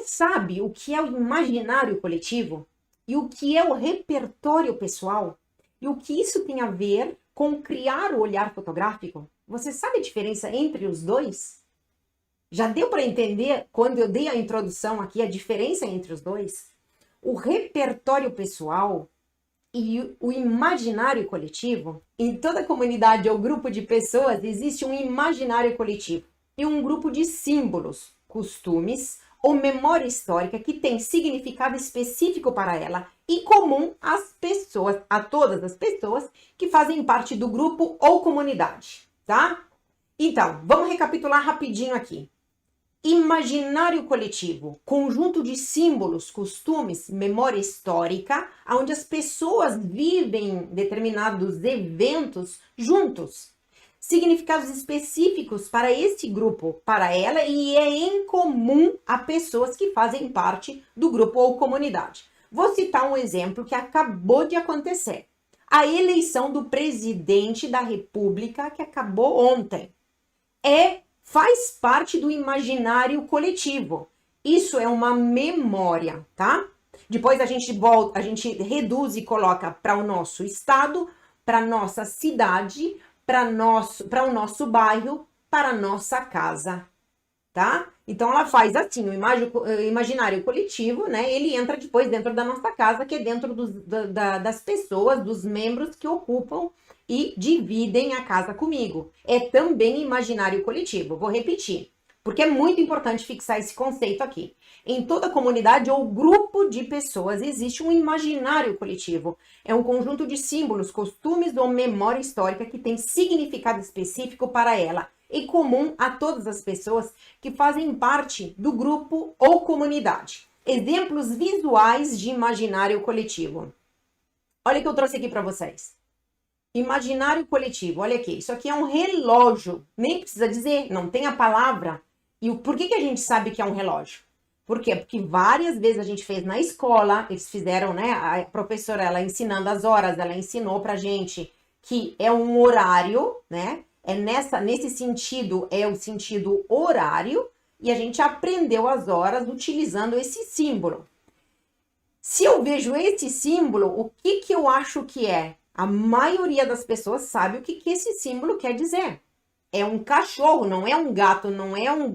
sabe o que é o imaginário coletivo? E o que é o repertório pessoal? E o que isso tem a ver com criar o olhar fotográfico? Você sabe a diferença entre os dois? Já deu para entender, quando eu dei a introdução aqui, a diferença entre os dois? O repertório pessoal e o imaginário coletivo, em toda comunidade ou grupo de pessoas existe um imaginário coletivo e um grupo de símbolos, costumes ou memória histórica que tem significado específico para ela e comum às pessoas, a todas as pessoas que fazem parte do grupo ou comunidade, tá? Então, vamos recapitular rapidinho aqui. Imaginário coletivo, conjunto de símbolos, costumes, memória histórica, onde as pessoas vivem determinados eventos juntos. Significados específicos para esse grupo, para ela, e é em comum a pessoas que fazem parte do grupo ou comunidade. Vou citar um exemplo que acabou de acontecer. A eleição do presidente da República, que acabou ontem. Faz parte do imaginário coletivo. Isso é uma memória, tá? Depois a gente volta, a gente reduz e coloca para o nosso estado, para nossa cidade, para o nosso bairro, para a nossa casa, tá? Então ela faz assim, o imaginário coletivo, né? Ele entra depois dentro da nossa casa, que é dentro das pessoas, dos membros que ocupam e dividem a casa comigo. É também imaginário coletivo. Vou repetir, porque é muito importante fixar esse conceito aqui. Em toda comunidade ou grupo de pessoas existe um imaginário coletivo. É um conjunto de símbolos, costumes ou memória histórica que tem significado específico para ela e comum a todas as pessoas que fazem parte do grupo ou comunidade. Exemplos visuais de imaginário coletivo. Olha o que eu trouxe aqui para vocês. Imaginário coletivo, olha aqui, isso aqui é um relógio, nem precisa dizer, não tem a palavra. E por que a gente sabe que é um relógio? Por quê? Porque várias vezes a gente fez na escola, eles fizeram, né, a professora, ela ensinando as horas, ela ensinou pra gente que é um horário, né, nesse sentido, é o sentido horário, e a gente aprendeu as horas utilizando esse símbolo. Se eu vejo esse símbolo, o que eu acho que é? A maioria das pessoas sabe o que esse símbolo quer dizer. É um cachorro, não é um gato, não é um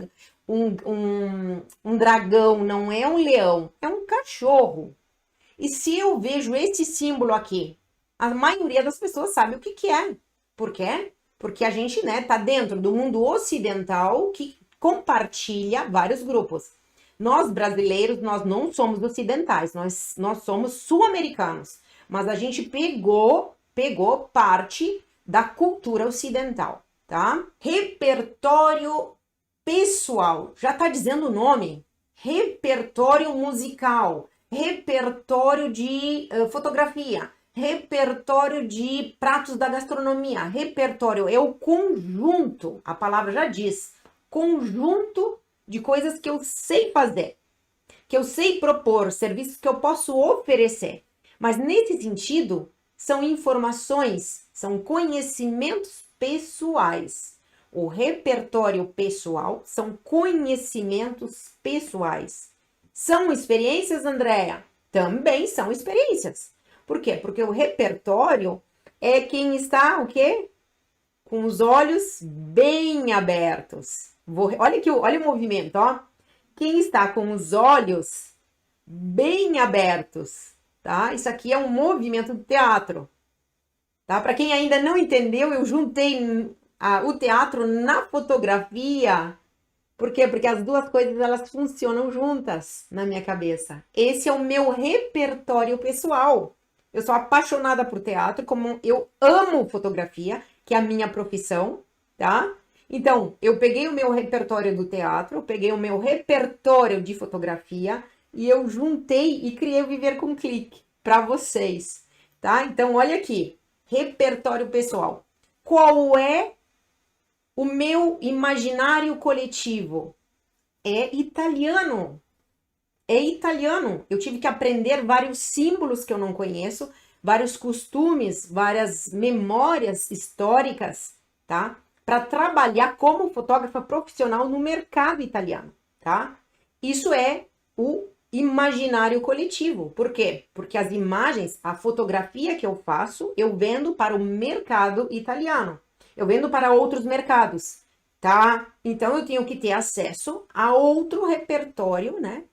dragão, não é um leão, é um cachorro. E se eu vejo esse símbolo aqui, a maioria das pessoas sabe o que é. Por quê? Porque a gente, né, tá dentro do mundo ocidental que compartilha vários grupos. Nós, brasileiros, nós não somos ocidentais, nós somos sul-americanos. Mas a gente pegou parte da cultura ocidental, tá? Repertório pessoal, já tá dizendo o nome. Repertório musical, repertório de fotografia, repertório de pratos da gastronomia. Repertório é o conjunto, a palavra já diz, conjunto de coisas que eu sei fazer, que eu sei propor, serviços que eu posso oferecer. Mas nesse sentido, são informações, são conhecimentos pessoais. O repertório pessoal são conhecimentos pessoais. São experiências, Andréa? Também são experiências. Por quê? Porque o repertório é quem está, o quê? Com os olhos bem abertos. Olha o movimento, ó. Quem está com os olhos bem abertos, tá? Isso aqui é um movimento do teatro, tá? Para quem ainda não entendeu, eu juntei o teatro na fotografia. Por quê? Porque as duas coisas, elas funcionam juntas na minha cabeça. Esse é o meu repertório pessoal. Eu sou apaixonada por teatro, como eu amo fotografia, que é a minha profissão, tá? Então, eu peguei o meu repertório do teatro, peguei o meu repertório de fotografia e eu juntei e criei o Viver com Clique para vocês, tá? Então, olha aqui, repertório pessoal. Qual é o meu imaginário coletivo? É italiano. É italiano. Eu tive que aprender vários símbolos que eu não conheço, vários costumes, várias memórias históricas, tá? Para trabalhar como fotógrafa profissional no mercado italiano, tá? Isso é o imaginário coletivo. Por quê? Porque as imagens, a fotografia que eu faço, eu vendo para o mercado italiano. Eu vendo para outros mercados, tá? Então, eu tenho que ter acesso a outro repertório, né?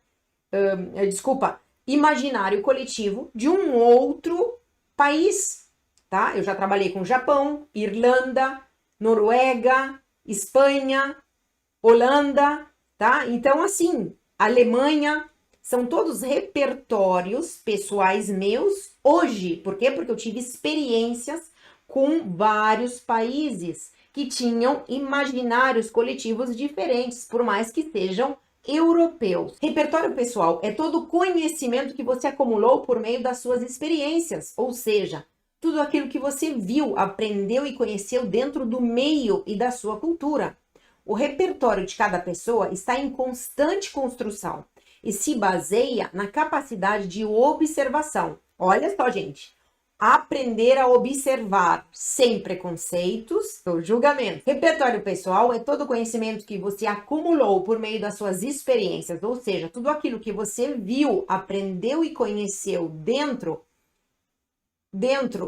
Imaginário coletivo de um outro país, tá? Eu já trabalhei com Japão, Irlanda, Noruega, Espanha, Holanda, tá? Então, assim, Alemanha, são todos repertórios pessoais meus hoje. Por quê? Porque eu tive experiências com vários países que tinham imaginários coletivos diferentes, por mais que sejam europeus. Repertório pessoal é todo o conhecimento que você acumulou por meio das suas experiências, ou seja, tudo aquilo que você viu, aprendeu e conheceu dentro do meio e da sua cultura. O repertório de cada pessoa está em constante construção e se baseia na capacidade de observação. Olha só, gente. Aprender a observar sem preconceitos ou julgamentos. Repertório pessoal é todo o conhecimento que você acumulou por meio das suas experiências, ou seja, tudo aquilo que você viu, aprendeu e conheceu dentro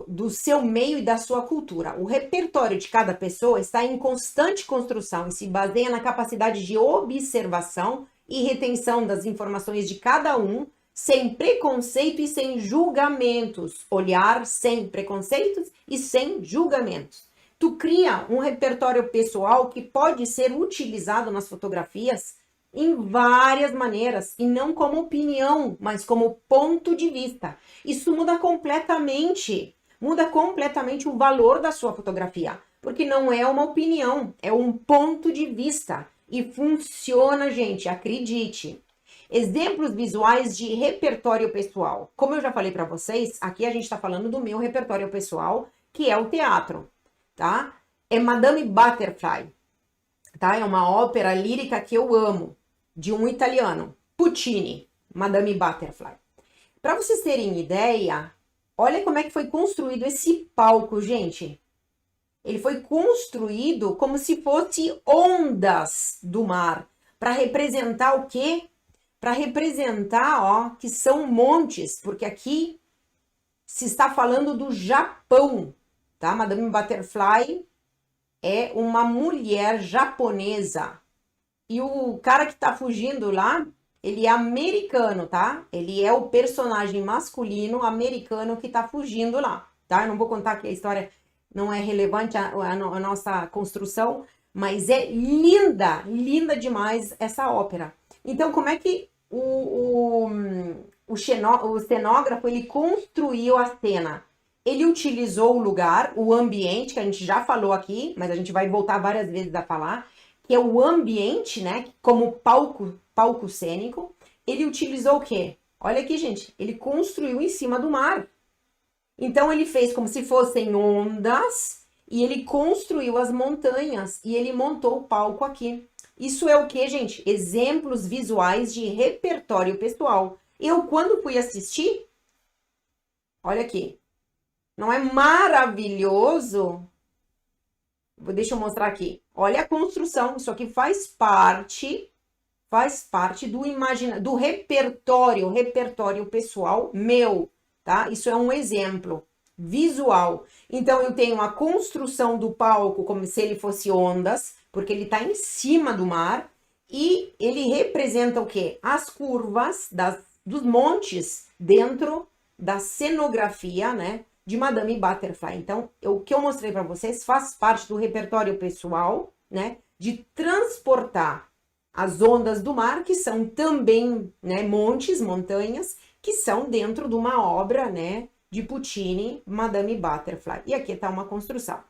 do seu meio e da sua cultura. O repertório de cada pessoa está em constante construção e se baseia na capacidade de observação e retenção das informações de cada um, sem preconceito e sem julgamentos. Olhar sem preconceitos e sem julgamentos. Tu cria um repertório pessoal que pode ser utilizado nas fotografias em várias maneiras, e não como opinião, mas como ponto de vista. Isso muda completamente o valor da sua fotografia, porque não é uma opinião, é um ponto de vista. E funciona, gente, acredite. Exemplos visuais de repertório pessoal. Como eu já falei para vocês, aqui a gente está falando do meu repertório pessoal, que é o teatro, tá? É Madame Butterfly, tá? É uma ópera lírica que eu amo, de um italiano, Puccini, Madame Butterfly. Para vocês terem ideia, olha como é que foi construído esse palco, gente. Ele foi construído como se fosse ondas do mar, para representar o quê? Para representar, ó, que são montes, porque aqui se está falando do Japão, tá? Madame Butterfly é uma mulher japonesa. E o cara que tá fugindo lá, ele é americano, tá? Ele é o personagem masculino americano que tá fugindo lá, tá? Eu não vou contar que a história não é relevante a nossa construção, mas é linda, linda demais essa ópera. Então, como é que o cenógrafo, ele construiu a cena? Ele utilizou o lugar, o ambiente, que a gente já falou aqui, mas a gente vai voltar várias vezes a falar, que é o ambiente, né, como palco cênico. Ele utilizou o quê? Olha aqui, gente, ele construiu em cima do mar. Então, ele fez como se fossem ondas e ele construiu as montanhas e ele montou o palco aqui. Isso é o que, gente? Exemplos visuais de repertório pessoal. Eu, quando fui assistir, olha aqui, não é maravilhoso? Deixa eu mostrar aqui. Olha a construção, isso aqui faz parte do repertório pessoal meu, tá? Isso é um exemplo visual. Então, eu tenho a construção do palco como se ele fosse ondas, porque ele está em cima do mar, e ele representa o quê? As curvas dos montes dentro da cenografia, né, de Madame Butterfly. Então, o que eu mostrei para vocês faz parte do repertório pessoal, né, de transportar as ondas do mar, que são também, né, montanhas, que são dentro de uma obra, né, de Puccini, Madame Butterfly. E aqui está uma construção.